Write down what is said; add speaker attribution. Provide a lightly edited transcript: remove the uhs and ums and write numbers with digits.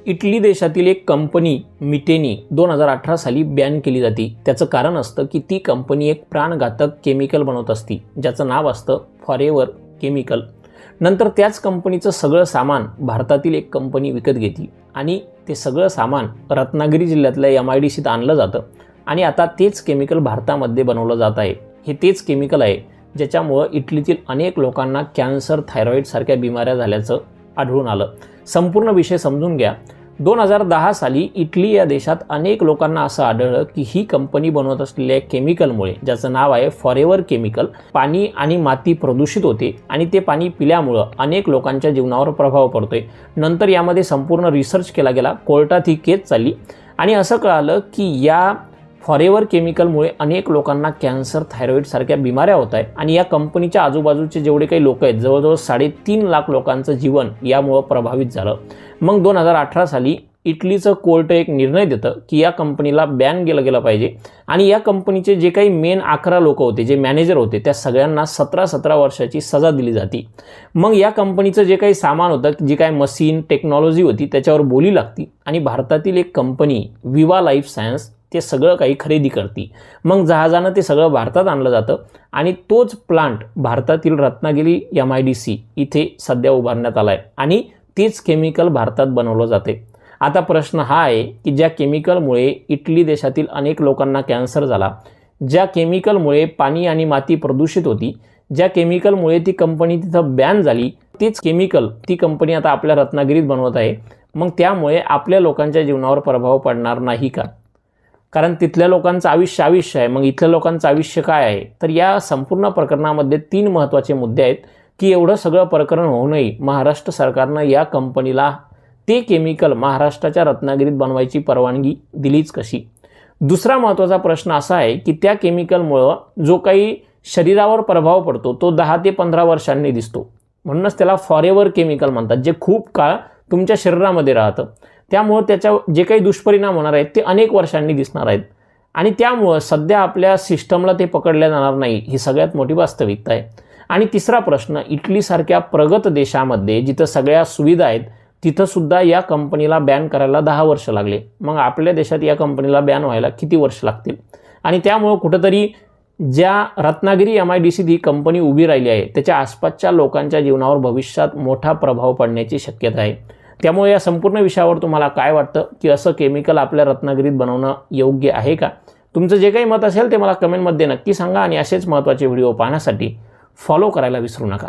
Speaker 1: Italy देशातील एक company मिटेनी 2018 साली बॅन केली जाते। त्याचं कारण असतं की ती कंपनी एक प्राणघातक केमिकल बनवत असते ज्याचं नाव असतं फॉरेवर केमिकल। नंतर त्याच कंपनीचं सगळं सामान भारतातील एक कंपनी विकत घेते आणि ते सगळं सामान रत्नागिरी जिल्ह्यातल्या MIDCत आणलं जातं आणि आता तेच केमिकल भारतामध्ये बनवलं जात आहे। हे तेच केमिकल आहे ज्याच्यामुळे इटलीतील अनेक लोकांना कॅन्सर, थायरॉईड सारख्या बिमाऱ्या झाल्याचं आढळून आलं। संपूर्ण विषय समजून घ्या। 2010 साली इटली या देशात अनेक लोकांना असं आढळलं की ही कंपनी बनवत असलेल्या केमिकलमुळे, ज्याचं नाव आहे फॉरेवर केमिकल, पाणी आणि माती प्रदूषित होते आणि ते पाणी पिल्यामुळे अनेक लोकांच्या जीवनावर प्रभाव पडतोय। नंतर यामध्ये संपूर्ण रिसर्च केला गेला, कोर्टात ही केस चालली आणि असं कळालं की या फॉरेवर केमिकलमुळे अनेक लोकांना कॅन्सर, थायरॉईड सारख्या बिमाऱ्या होत आहेत आणि या कंपनीच्या आजूबाजूचे जेवढे काही लोक आहेत, जवळजवळ 3.5 लाख लोकांचं जीवन यामुळे प्रभावित झालं। मग 2018 साली इटलीचं कोर्ट एक निर्णय देतं की या कंपनीला बॅन केलं गेलं पाहिजे आणि या कंपनीचे जे काही मेन 11 लोक होते, जे मॅनेजर होते, त्या सगळ्यांना 17 वर्षाची सजा दिली जाते। मग या कंपनीचं जे काही सामान होतं, जी काही मशीन टेक्नॉलॉजी होती, त्याच्यावर बोली लागती आणि भारतातील एक कंपनी विवा लाईफ सायन्स ते सगळं काही खरेदी करते। मग जहाजानं ते सगळं भारतात आणलं जातं आणि तोच प्लांट भारतातील रत्नागिरी MIDC इथे सध्या उभारण्यात आला आहे आणि तेच केमिकल भारतात बनवलं जाते। आता प्रश्न हा आहे की ज्या केमिकलमुळे इटली देशातील अनेक लोकांना कॅन्सर झाला, ज्या केमिकलमुळे पाणी आणि माती प्रदूषित होती, ज्या केमिकलमुळे ती कंपनी तिथं बॅन झाली, तीच केमिकल ती कंपनी आता आपल्या रत्नागिरीत बनवत आहे। मग त्यामुळे आपल्या लोकांच्या जीवनावर प्रभाव पडणार नाही का? कारण तिथल्या लोकांचं आयुष्य आहे, मग इथल्या लोकांचं आयुष्य काय आहे? तर या संपूर्ण प्रकरणामध्ये 3 महत्त्वाचे मुद्दे आहेत की एवढं सगळं प्रकरण होऊनही महाराष्ट्र सरकारनं या कंपनीला ते केमिकल महाराष्ट्राच्या रत्नागिरीत बनवायची परवानगी दिलीच कशी? दुसरा महत्त्वाचा प्रश्न असा आहे की त्या केमिकलमुळं जो काही शरीरावर प्रभाव पडतो तो 10 ते 15 वर्षांनी दिसतो, म्हणूनच त्याला फॉरेवर केमिकल म्हणतात, जे खूप काळ तुमच्या शरीरामध्ये राहतं। त्यामुळे त्याच्या जे काही दुष्परिणाम होणार आहेत ते अनेक वर्षांनी दिसणार आहेत आणि त्यामुळे सध्या आपल्या सिस्टमला ते पकडले जाणार नाही, ही सगळ्यात मोठी वास्तविकता आहे। आणि तिसरा प्रश्न, इटलीसारख्या प्रगत देशामध्ये जिथं सगळ्या सुविधा आहेत तिथं सुद्धा या कंपनीला बॅन करायला 10 वर्ष लागले, मग आपल्या देशात या कंपनीला बॅन व्हायला किती वर्ष लागतील? आणि त्यामुळे कुठंतरी ज्या रत्नागिरी MIDCत ही कंपनी उभी राहिली आहे त्याच्या आसपासच्या लोकांच्या जीवनावर भविष्यात मोठा प्रभाव पडण्याची शक्यता आहे। त्यामुळे या संपूर्ण विषयावर तुम्हाला काय वाटतं की असं केमिकल आपल्या रत्नागिरीत बनवणं योग्य आहे का? तुमचं जे काही मत असेल ते मला कमेंटमध्ये नक्की सांगा आणि असेच महत्त्वाचे व्हिडिओ पाहण्यासाठी फॉलो करायला विसरू नका।